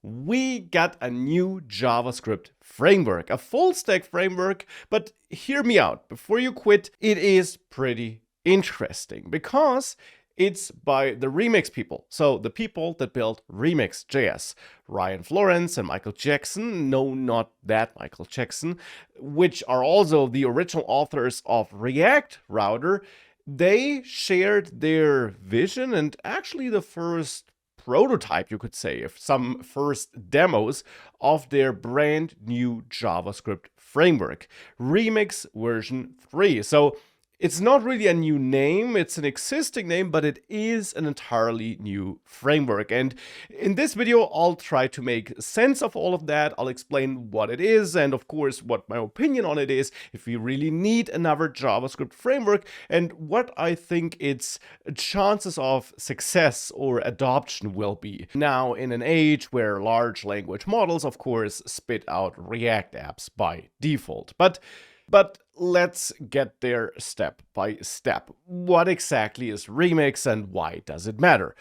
we got a new JavaScript framework, a full stack framework, but hear me out. Before you quit, it is pretty interesting because it's by the Remix people. So the people that built Remix.js, Ryan Florence and Michael Jackson, no, not that Michael Jackson, which are also the original authors of React Router. They shared their vision and actually the first prototype, you could say, of some first demos of their brand new JavaScript framework, Remix version 3. So it's not really a new name, it's an existing name, but it is an entirely new framework. And in this video, I'll try to make sense of all of that. I'll explain what it is and, of course, what my opinion on it is, if we really need another JavaScript framework, and what I think its chances of success or adoption will be. Now, in an age where large language models, of course, spit out React apps by default. But let's get there step by step. What exactly is Remix and why does it matter?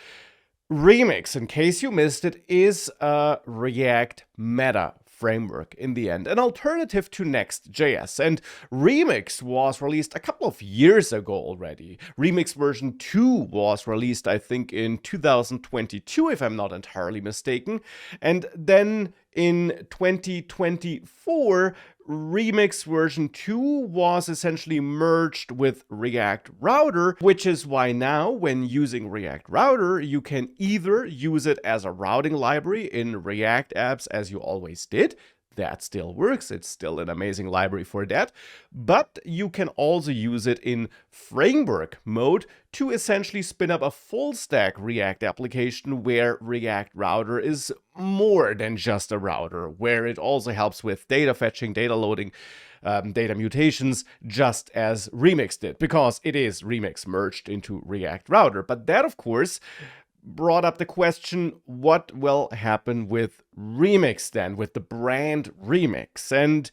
Remix, in case you missed it, is a React meta framework in the end, an alternative to Next.js. And Remix was released a couple of years ago already. Remix version 2 was released, I think, in 2022, if I'm not entirely mistaken. And then in 2024, Remix version 2 was essentially merged with React Router, which is why now, when using React Router, you can either use it as a routing library in React apps as you always did. That still works, it's still an amazing library for that, but you can also use it in framework mode to essentially spin up a full stack React application where React Router is more than just a router, where it also helps with data fetching, data loading, data mutations, just as Remix did, because it is Remix merged into React Router. But that, of course, brought up the question, what will happen with Remix then, with the brand Remix? And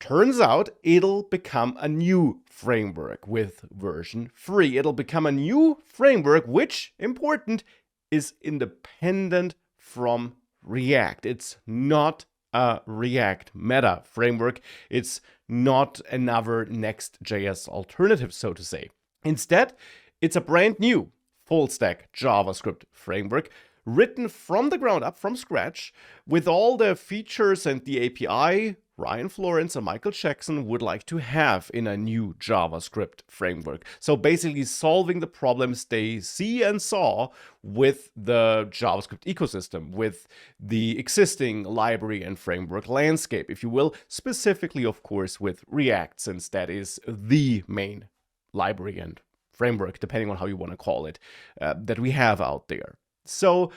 turns out it'll become a new framework with version 3. It'll become a new framework which, important, is independent from React. It's not a React meta framework. It's not another Next.js alternative, so to say. Instead, it's a brand new full stack JavaScript framework written from the ground up, from scratch, with all the features and the API Ryan Florence and Michael Jackson would like to have in a new JavaScript framework. So basically solving the problems they see and saw with the JavaScript ecosystem, with the existing library and framework landscape, if you will, specifically, of course, with React, since that is the main library and framework, depending on how you want to call it, that we have out there. So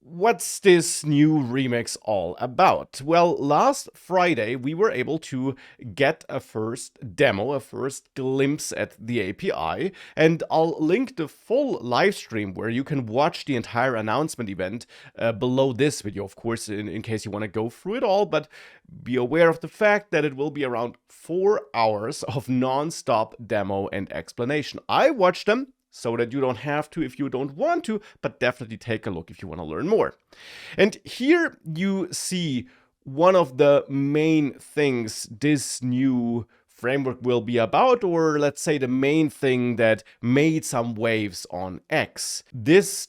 what's this new Remix all about? Well, last Friday, we were able to get a first demo, a first glimpse at the API, and I'll link the full live stream where you can watch the entire announcement event below this video, of course, in case you want to go through it all, but be aware of the fact that it will be around 4 hours of non-stop demo and explanation. I watched them so that you don't have to if you don't want to, but definitely take a look if you want to learn more. And here you see one of the main things this new framework will be about, or let's say the main thing that made some waves on X. This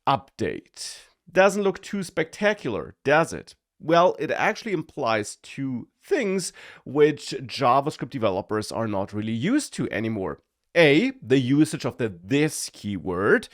.update doesn't look too spectacular, does it? Well, it actually implies two things which JavaScript developers are not really used to anymore. A, the usage of the this keyword.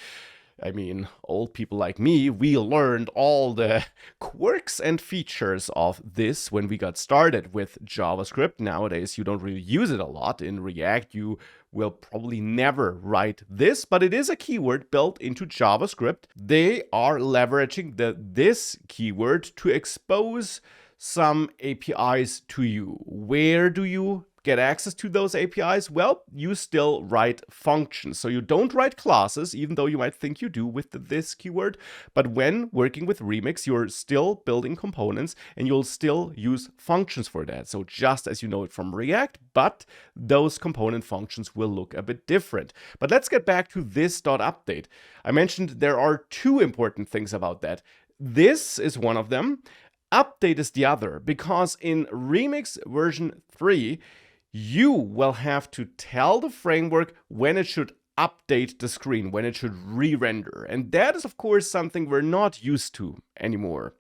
I mean, old people like me, we learned all the quirks and features of this when we got started with JavaScript. Nowadays, you don't really use it a lot. In React, you will probably never write this, but it is a keyword built into JavaScript. They are leveraging the this keyword to expose some APIs to you. Where do you get access to those APIs? Well, you still write functions. So you don't write classes, even though you might think you do with the this keyword. But when working with Remix, you're still building components and you'll still use functions for that. So just as you know it from React, but those component functions will look a bit different. But let's get back to this .update. I mentioned there are two important things about that. This is one of them. Update is the other, because in Remix version 3, you will have to tell the framework when it should update the screen, when it should re-render. And that is, of course, something we're not used to anymore.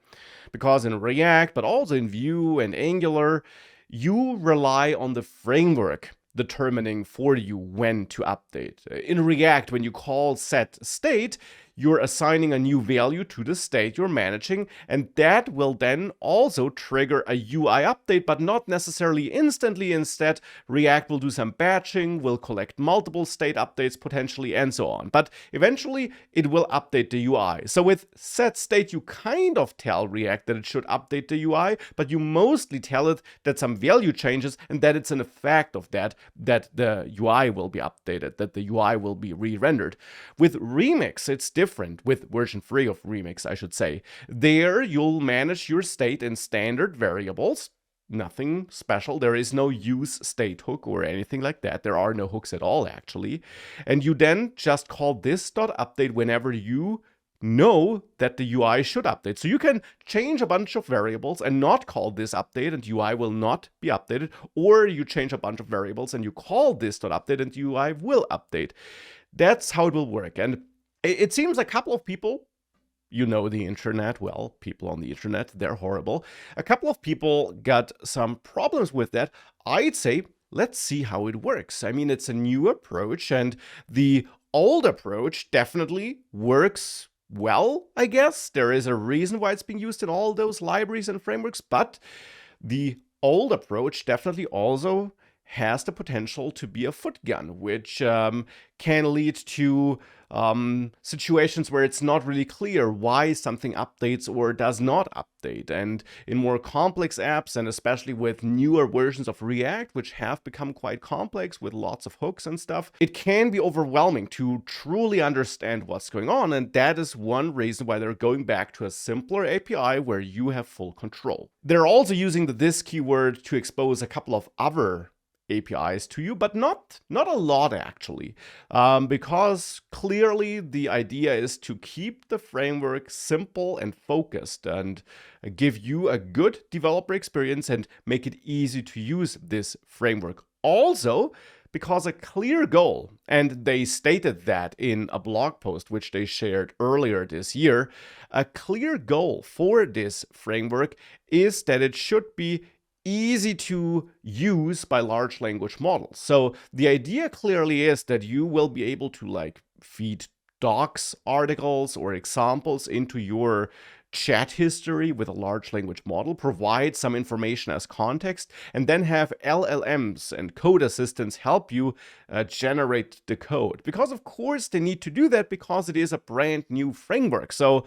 Because in React, but also in Vue and Angular, you rely on the framework determining for you when to update. In React, when you call set state, you're assigning a new value to the state you're managing, and that will then also trigger a UI update, but not necessarily instantly. Instead, React will do some batching, will collect multiple state updates potentially, and so on. But eventually, it will update the UI. So with set state, you kind of tell React that it should update the UI, but you mostly tell it that some value changes and that it's an effect of that the UI will be updated, that the UI will be re-rendered. With Remix, it's different. With version 3 of Remix, I should say. There, you'll manage your state in standard variables. Nothing special. There is no use state hook or anything like that. There are no hooks at all, actually. And you then just call this.update whenever you know that the UI should update. So you can change a bunch of variables and not call this update and UI will not be updated, or you change a bunch of variables and you call this.update and UI will update. That's how it will work. And it seems a couple of people, you know the internet, well, people on the internet, they're horrible. A couple of people got some problems with that. I'd say, let's see how it works. I mean, it's a new approach, and the old approach definitely works well, I guess. There is a reason why it's being used in all those libraries and frameworks, but the old approach definitely also has the potential to be a foot gun, which can lead to situations where it's not really clear why something updates or does not update. And in more complex apps, and especially with newer versions of React, which have become quite complex with lots of hooks and stuff, it can be overwhelming to truly understand what's going on. And that is one reason why they're going back to a simpler API where you have full control. They're also using the this keyword to expose a couple of other APIs to you, but not a lot actually, because clearly the idea is to keep the framework simple and focused and give you a good developer experience and make it easy to use this framework. Also, because a clear goal, and they stated that in a blog post which they shared earlier this year, a clear goal for this framework is that it should be easy to use by large language models. So the idea clearly is that you will be able to feed docs, articles, or examples into your chat history with a large language model, provide some information as context, and then have LLMs and code assistants help you generate the code. Because of course they need to do that because it is a brand new framework. So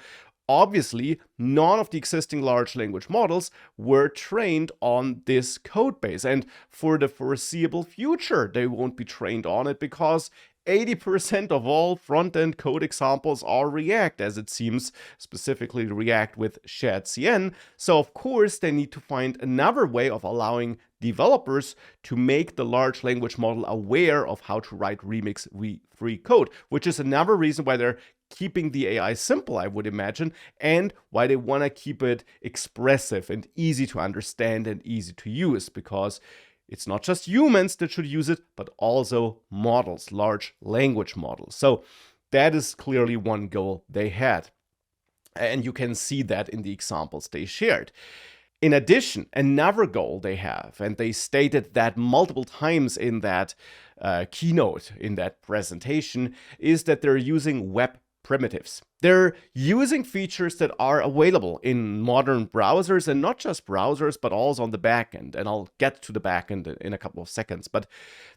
obviously, none of the existing large language models were trained on this code base. And for the foreseeable future, they won't be trained on it because 80% of all front-end code examples are React, as it seems, specifically React with ShadCN. So of course, they need to find another way of allowing developers to make the large language model aware of how to write Remix v3 code, which is another reason why they're keeping the AI simple, I would imagine, and why they want to keep it expressive and easy to understand and easy to use, because it's not just humans that should use it, but also models, large language models. So that is clearly one goal they had. And you can see that in the examples they shared. In addition, another goal they have, and they stated that multiple times in that keynote, in that presentation, is that they're using web primitives. They're using features that are available in modern browsers, and not just browsers, but also on the backend. And I'll get to the backend in a couple of seconds. But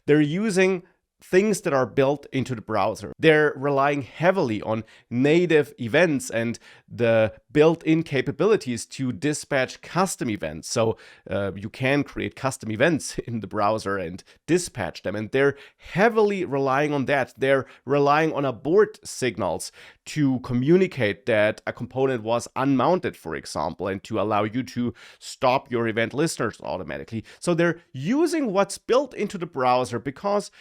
they're using things that are built into the browser. They're relying heavily on native events and the built-in capabilities to dispatch custom events. So you can create custom events in the browser and dispatch them. And they're heavily relying on that. They're relying on abort signals to communicate that a component was unmounted, for example, and to allow you to stop your event listeners automatically. So they're using what's built into the browser because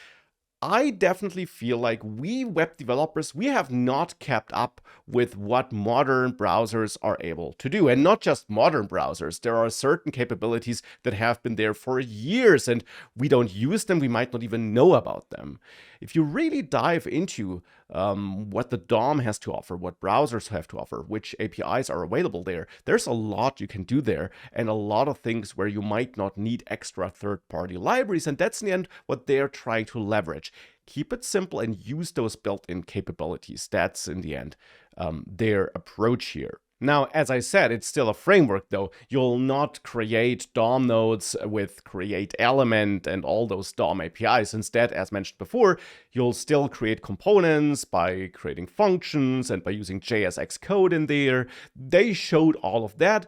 I definitely feel like we web developers, we have not kept up with what modern browsers are able to do. And not just modern browsers. There are certain capabilities that have been there for years and we don't use them. We might not even know about them. If you really dive into what the DOM has to offer, what browsers have to offer, which APIs are available there, there's a lot you can do there and a lot of things where you might not need extra third-party libraries. And that's in the end what they're trying to leverage. Keep it simple and use those built-in capabilities. That's in the end their approach here. Now, as I said, it's still a framework, though. You'll not create DOM nodes with create element and all those DOM APIs. Instead, as mentioned before, you'll still create components by creating functions and by using JSX code in there. They showed all of that.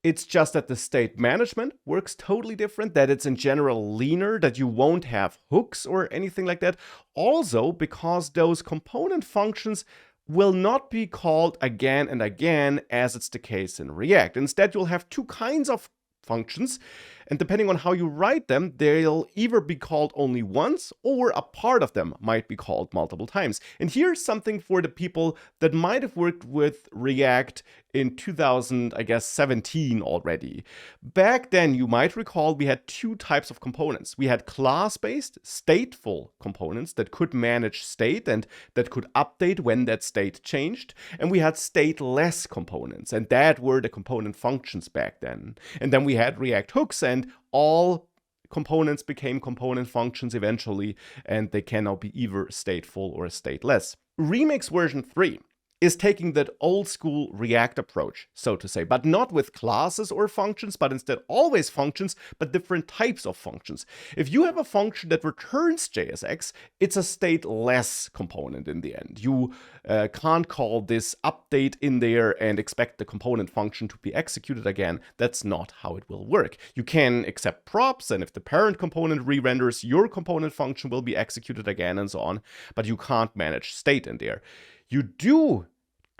It's just that the state management works totally different, that it's in general leaner, that you won't have hooks or anything like that. Also, because those component functions will not be called again and again as it's the case in React. Instead, you'll have two kinds of functions, and depending on how you write them, they'll either be called only once or a part of them might be called multiple times. And here's something for the people that might have worked with React in 2017 already. Back then, you might recall we had two types of components. We had class-based, stateful components that could manage state and that could update when that state changed. And we had stateless components, and that were the component functions back then. And then we had React hooks, and all components became component functions eventually, and they can now be either stateful or stateless. Remix version 3 is taking that old school React approach, so to say, but not with classes or functions, but instead always functions, but different types of functions. If you have a function that returns JSX, it's a stateless component in the end. You can't call this update in there and expect the component function to be executed again. That's not how it will work. You can accept props, and if the parent component re-renders, your component function will be executed again and so on, but you can't manage state in there. You do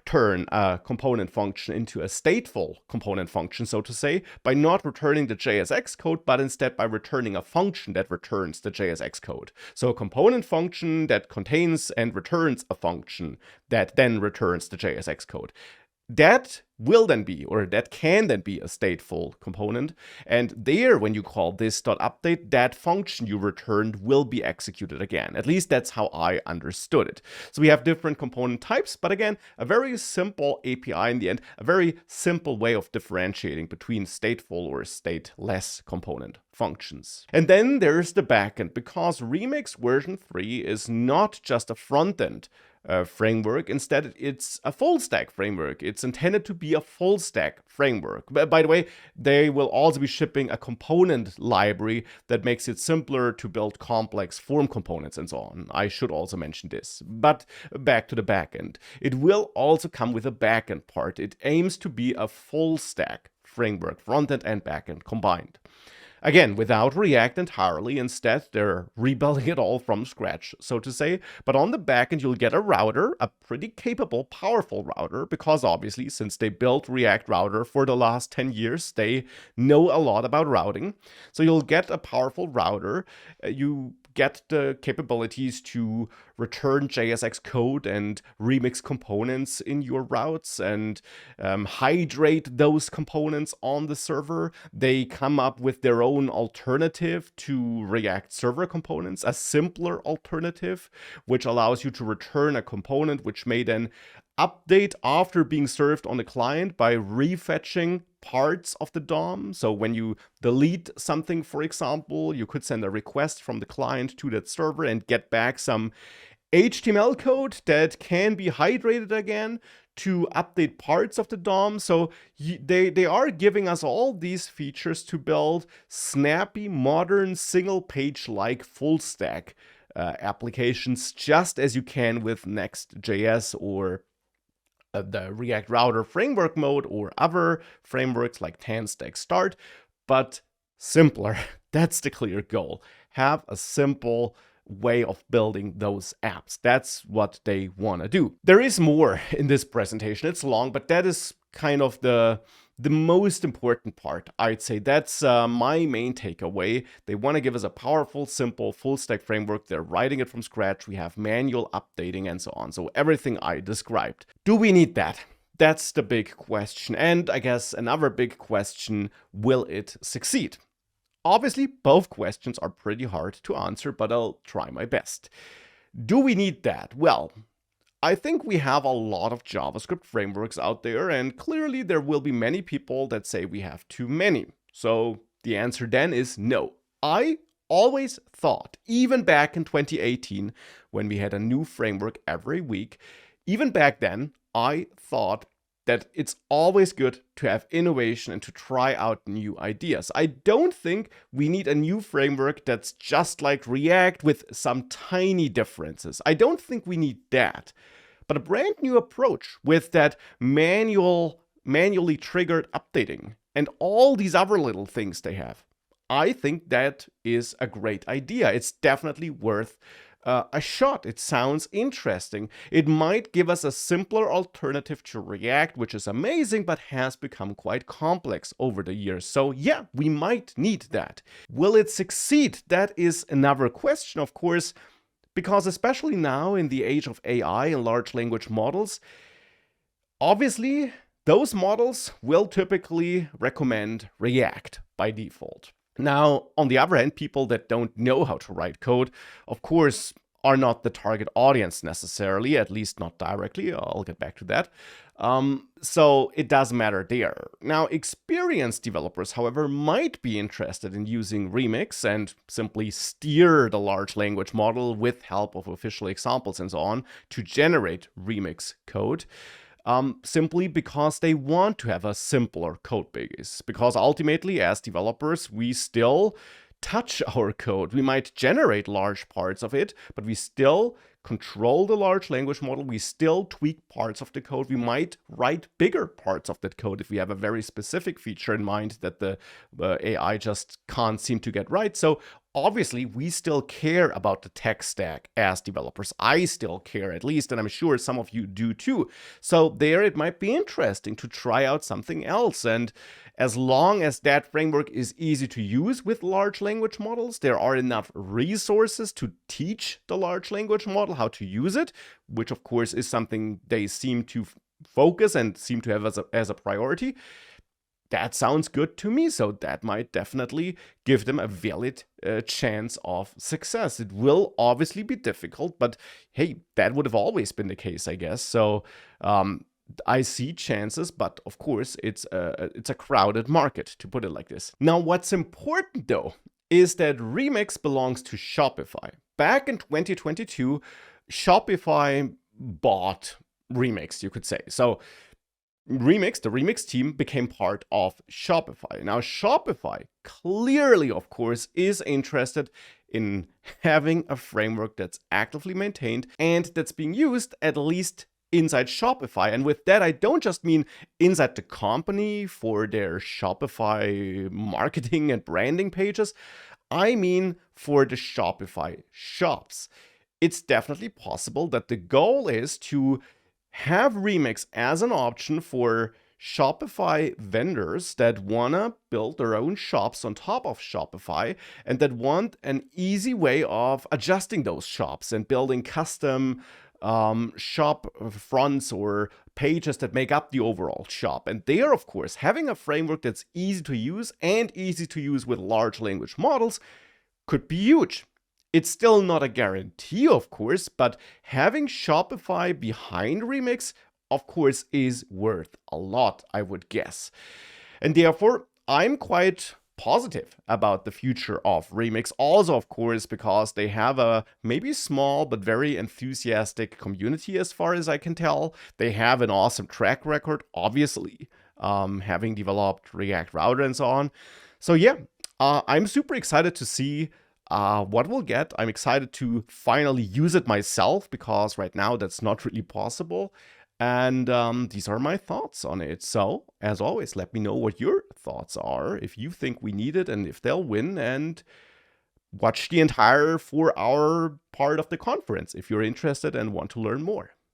turn a component function into a stateful component function, so to say, by not returning the JSX code, but instead by returning a function that returns the JSX code. So a component function that contains and returns a function that then returns the JSX code. That will then be, or that can then be, a stateful component. And there, when you call this.update, that function you returned will be executed again. At least that's how I understood it. So we have different component types, but again, a very simple API in the end, a very simple way of differentiating between stateful or stateless component functions. And then there's the backend, because Remix version 3 is not just a front-end framework. Instead, it's a full stack framework. It's intended to be a full stack framework. By the way, they will also be shipping a component library that makes it simpler to build complex form components and so on. I should also mention this. But back to the backend. It will also come with a backend part. It aims to be a full stack framework, frontend and backend combined. Again, without React entirely. Instead, they're rebuilding it all from scratch, so to say. But on the backend, you'll get a router, a pretty capable, powerful router, because obviously, since they built React Router for the last 10 years, they know a lot about routing. So you'll get a powerful router. You get the capabilities to return JSX code and remix components in your routes and hydrate those components on the server. They come up with their own alternative to React server components, a simpler alternative, which allows you to return a component which may then update after being served on the client by refetching parts of the DOM. So when you delete something, for example, you could send a request from the client to that server and get back some HTML code that can be hydrated again to update parts of the DOM. So they are giving us all these features to build snappy, modern, single page-like full stack applications, just as you can with Next.js or the React Router framework mode or other frameworks like TanStack Start, but simpler. That's the clear goal. Have a simple way of building those apps. That's what they want to do. There is more in this presentation. It's long, but that is kind of the the most important part, I'd say. That's my main takeaway. They want to give us a powerful, simple, full stack framework. They're writing it from scratch. We have manual updating and so on. So everything I described. Do we need that? That's the big question. And I guess another big question, will it succeed? Obviously, both questions are pretty hard to answer, but I'll try my best. Do we need that? Well, I think we have a lot of JavaScript frameworks out there, and clearly there will be many people that say we have too many. So the answer then is no. I always thought, even back in 2018, when we had a new framework every week, even back then, I thought that it's always good to have innovation and to try out new ideas. I don't think we need a new framework that's just like React with some tiny differences. I don't think we need that. But a brand new approach with that manually triggered updating and all these other little things they have, I think that is a great idea. It's definitely worth a shot. It sounds interesting. It might give us a simpler alternative to React, which is amazing, but has become quite complex over the years. So yeah, we might need that. Will it succeed? That is another question, of course, because especially now in the age of AI and large language models, obviously those models will typically recommend React by default. Now, on the other hand, people that don't know how to write code, of course, are not the target audience necessarily, at least not directly. I'll get back to that. So it doesn't matter there. Now, experienced developers, however, might be interested in using Remix and simply steer the large language model with help of official examples and so on to generate Remix code. Simply because they want to have a simpler code base. Because ultimately, as developers, we still touch our code. We might generate large parts of it, but we still control the large language model. We still tweak parts of the code. We might write bigger parts of that code if we have a very specific feature in mind that the AI just can't seem to get right. So obviously, we still care about the tech stack as developers. I still care, at least, and I'm sure some of you do too. So there it might be interesting to try out something else. And as long as that framework is easy to use with large language models, there are enough resources to teach the large language model how to use it, which of course is something they seem to focus and seem to have as a priority. That sounds good to me, so that might definitely give them a valid chance of success. It will obviously be difficult, but hey, that would have always been the case, I guess. So I see chances, but of course, it's a crowded market, to put it like this. Now, what's important though is that Remix belongs to Shopify. Back in 2022, Shopify bought Remix, you could say. So Remix, the Remix team, became part of Shopify. Now, Shopify clearly, of course, is interested in having a framework that's actively maintained and that's being used at least inside Shopify. And with that, I don't just mean inside the company for their Shopify marketing and branding pages. I mean for the Shopify shops. It's definitely possible that the goal is to have Remix as an option for Shopify vendors that wanna build their own shops on top of Shopify and that want an easy way of adjusting those shops and building custom shop fronts or pages that make up the overall shop. And there, of course, having a framework that's easy to use and easy to use with large language models could be huge. It's still not a guarantee, of course, but having Shopify behind Remix, of course, is worth a lot, I would guess. And therefore, I'm quite positive about the future of Remix. Also, of course, because they have a maybe small but very enthusiastic community as far as I can tell. They have an awesome track record, obviously, having developed React Router and so on. So yeah, I'm super excited to see what we'll get. I'm excited to finally use it myself because right now that's not really possible. And these are my thoughts on it. So, as always, let me know what your thoughts are, if you think we need it and if they'll win, and watch the entire 4-hour part of the conference if you're interested and want to learn more.